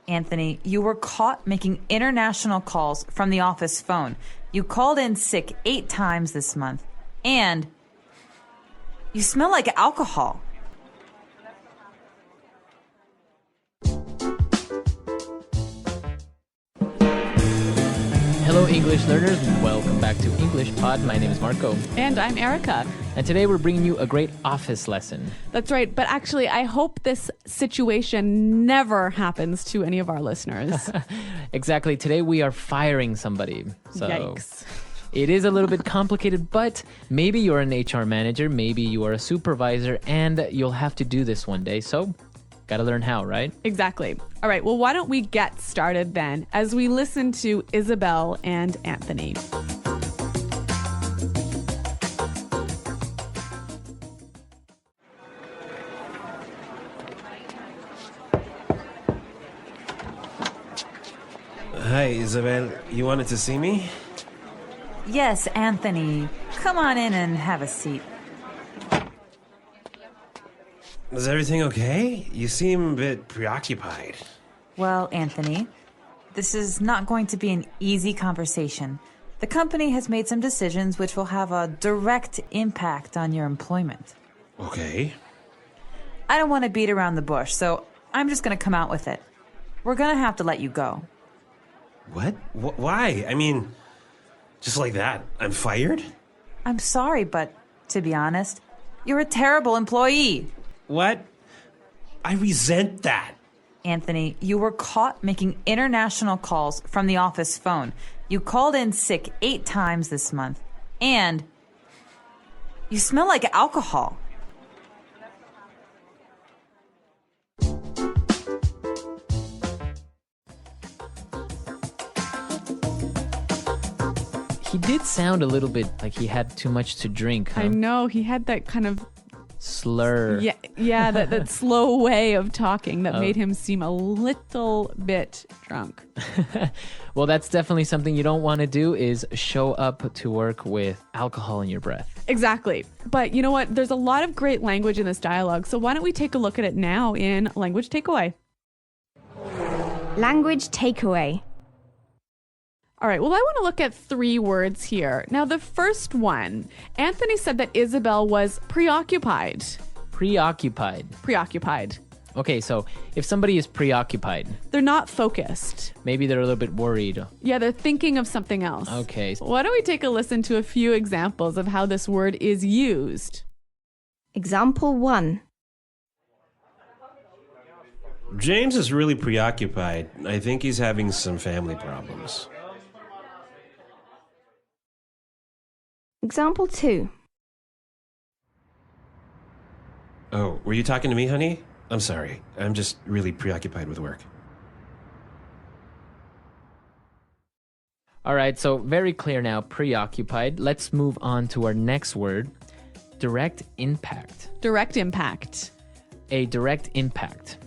Anthony, you were caught making international calls from the office phone. You called in sick 8 times this month. And you smell like alcohol. Hello, English learners. Welcome back to englishpod. My name is Marco. And I'm Erica. And today we're bringing you a great office lesson. That's right. But actually, I hope this situation never happens to any of our listeners. Exactly. Today we are firing somebody. So Yikes. It is a little bit complicated, but maybe you're an HR manager, maybe you are a supervisor, and you'll have to do this one day. So got to learn how, right? Exactly. All right. Well, why don't we get started then as we listen to Isabel and Anthony. Hi, Isabel. You wanted to see me? Yes, Anthony. Come on in and have a seat. Is everything okay? You seem a bit preoccupied. Well, Anthony, this is not going to be an easy conversation. The company has made some decisions which will have a direct impact on your employment. Okay. I don't want to beat around the bush, so I'm just going to come out with it. We're going to have to let you go. What? Why? I mean, just like that, I'm fired? I'm sorry, but to be honest, you're a terrible employee. What? I resent that. Anthony, you were caught making international calls from the office phone. You called in sick 8 times this month. And you smell like alcohol. He did sound a little bit like he had too much to drink, huh? I know he had that kind of Slur. yeah, that slow way of talking that made him seem a little bit drunk. Well, that's definitely something you don't want to do, is show up to work with alcohol in your breath. Exactly. But you know what? There's a lot of great language in this dialogue. So why don't we take a look at it now in Language Takeaway? Language takeaway. All right, well, I want to look at 3 words here. Now, the first one, Anthony said that Isabel was preoccupied. Preoccupied. Preoccupied. Okay, so if somebody is preoccupied, They're not focused. maybe they're a little bit worried. Yeah, they're thinking of something else. Okay. Why don't we take a listen to a few examples of how this word is used? Example 1. James is really preoccupied. I think he's having some family problems. Example 2. Oh, were you talking to me, honey? I'm sorry. I'm just really preoccupied with work. All right, so very clear now, preoccupied. Let's move on to our next word, direct impact. Direct impact. A direct impact.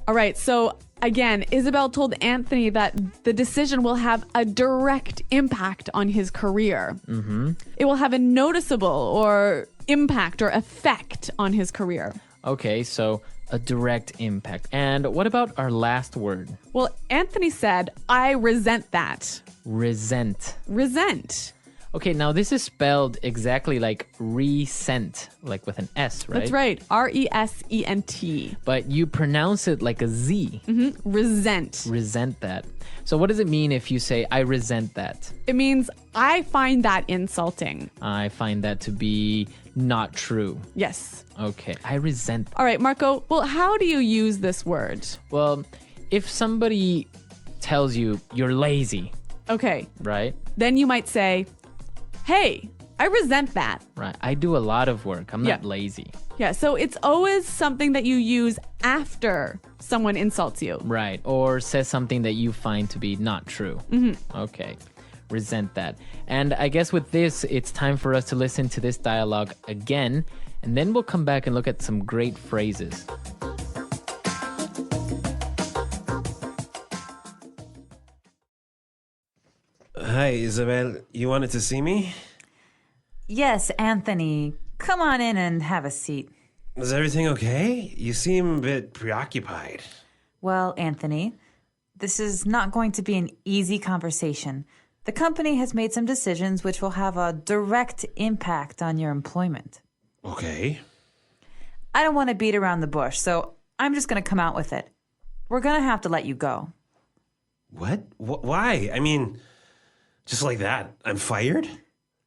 All right, so again, Isabel told Anthony that the decision will have a direct impact on his career. Mm-hmm. It will have a noticeable or impact or effect on his career. Okay, so a direct impact. And what about our last word? Well, Anthony said, I resent that. Resent. Resent. Okay, now this is spelled exactly like resent, like with an S, right? That's right. R-E-S-E-N-T. But you pronounce it like a Z. Mm-hmm. Resent. Resent that. So what does it mean if you say, I resent that? It means I find that insulting. I find that to be not true. Yes. Okay, I resent. All right, Marco. Well, how do you use this word? Well, if somebody tells you you're lazy, Okay. right? Then you might say, hey, I resent that. Right. I do a lot of work. I'm not Yeah. lazy. Yeah, so it's always something that you use after someone insults you. Right. Or says something that you find to be not true. Mm-hmm. Okay. Resent that. And I guess with this, it's time for us to listen to this dialogue again, and then we'll come back and look at some great phrases. Hi, Isabel. You wanted to see me? Yes, Anthony. Come on in and have a seat. Is everything okay? You seem a bit preoccupied. Well, Anthony, this is not going to be an easy conversation. The company has made some decisions which will have a direct impact on your employment. Okay. I don't want to beat around the bush, so I'm just going to come out with it. We're going to have to let you go. What? Why? I mean, just like that, I'm fired?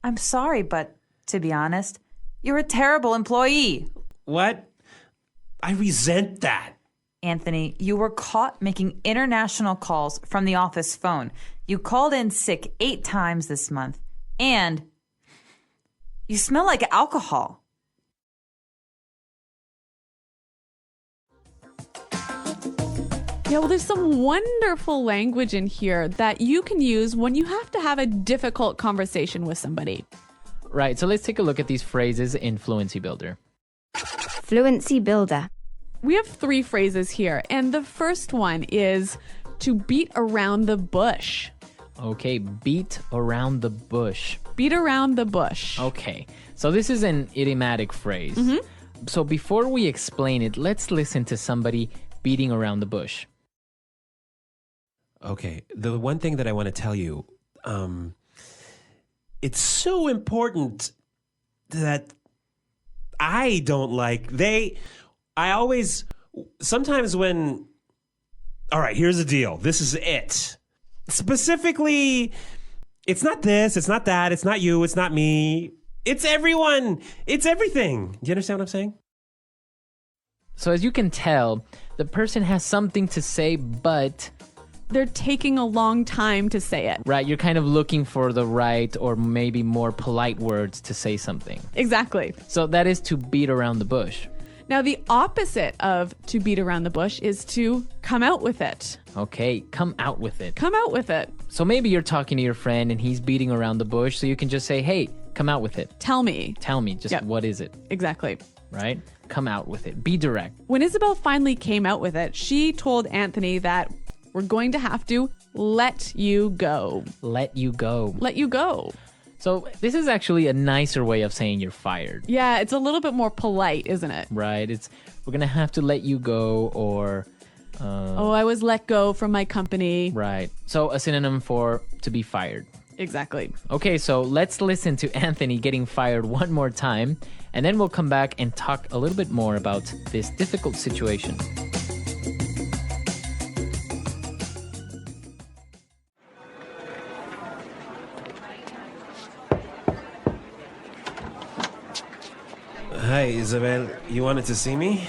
I'm sorry, but to be honest, you're a terrible employee. What? I resent that. Anthony, you were caught making international calls from the office phone. You called in sick 8 times this month. And you smell like alcohol. Yeah, well, there's some wonderful language in here that you can use when you have to have a difficult conversation with somebody. Right, so let's take a look at these phrases in Fluency Builder. Fluency builder. We have 3 phrases here, and the first one is to beat around the bush. Okay, beat around the bush. Beat around the bush. Okay, so this is an idiomatic phrase. So before we explain it, let's listen to somebody beating around the bush. Okay, the one thing that I want to tell you, it's so important that I don't like, sometimes when, all right, here's the deal. This is it. Specifically, it's not this, it's not that, it's not you, it's not me. It's everyone. It's everything. Do you understand what I'm saying? So as you can tell, the person has something to say, but They're taking a long time to say it. right, you're kind of looking for the right or maybe more polite words to say something. Exactly. So that is to beat around the bush. Now, the opposite of to beat around the bush is to come out with it. Okay, come out with it. Come out with it. So maybe you're talking to your friend and he's beating around the bush, so you can just say, hey, come out with it. Tell me. Tell me, just Yep. what is it, Exactly. right? Come out with it. Be direct. When Isabel finally came out with it, she told Anthony that we're going to have to let you go. Let you go. Let you go. So this is actually a nicer way of saying you're fired, Yeah, it's a little bit more polite, isn't it? right? We're gonna have to let you go, or I was let go from my company. right. So a synonym for to be fired. Exactly. Okay, so let's listen to Anthony getting fired one more time, and then we'll come back and talk a little bit more about this difficult situation. Hi, Isabel. You wanted to see me?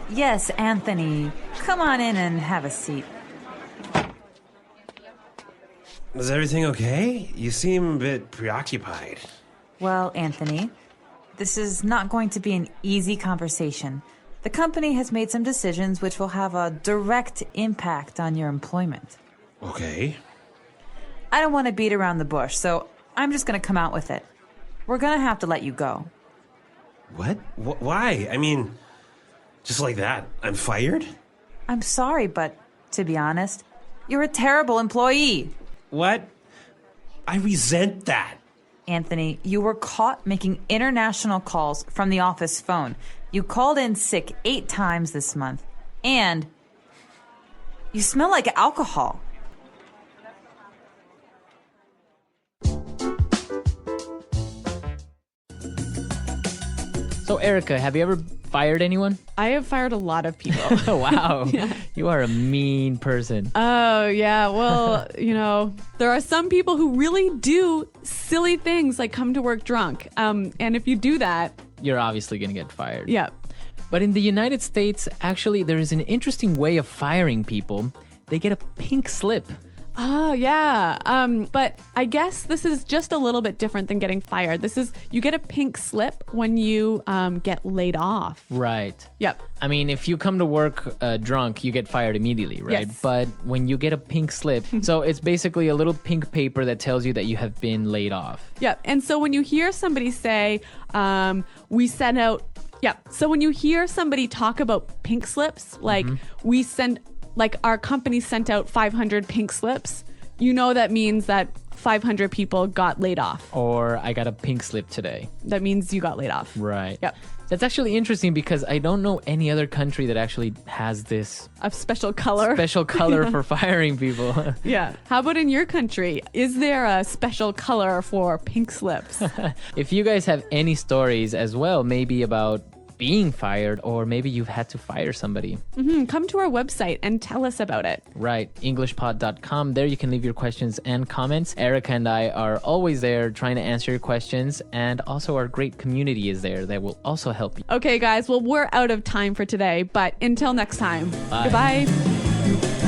Yes, Anthony. Come on in and have a seat. Is everything okay? You seem a bit preoccupied. Well, Anthony, this is not going to be an easy conversation. The company has made some decisions which will have a direct impact on your employment. Okay. I don't want to beat around the bush, so I'm just going to come out with it. We're going to have to let you go. What? Why? I mean, just like that, I'm fired? I'm sorry, but to be honest, you're a terrible employee. What? I resent that. Anthony, you were caught making international calls from the office phone. You called in sick 8 times this month. And you smell like alcohol. So Erica, have you ever fired anyone? I have fired a lot of people. Oh, wow. You are a mean person. Oh, yeah. Well, there are some people who really do silly things like come to work drunk. And if you do that, You're obviously going to get fired. yeah. But in the United States, actually, there is an interesting way of firing people. They get a pink slip. Oh, yeah. But I guess this is just a little bit different than getting fired. You get a pink slip when you get laid off. Right. Yep. I mean, if you come to work drunk, you get fired immediately, right? Yes. But when you get a pink slip, so it's basically a little pink paper that tells you that you have been laid off. Yep. And so when you hear somebody say, we sent out, so when you hear somebody talk about pink slips, like our company sent out 500 pink slips, that means that 500 people got laid off. Or I got a pink slip today. That means you got laid off. Right. Yep. That's actually interesting because I don't know any other country that actually has this A special color. special color for firing people. Yeah. How about in your country? Is there a special color for pink slips? If you guys have any stories as well, maybe about being fired, or maybe you've had to fire somebody. Come to our website and tell us about it. Right, englishpod.com. There you can leave your questions and comments. Erica and I are always there trying to answer your questions, and also our great community is there that will also help you. Okay, guys. Well, we're out of time for today, but until next time. Bye. Goodbye.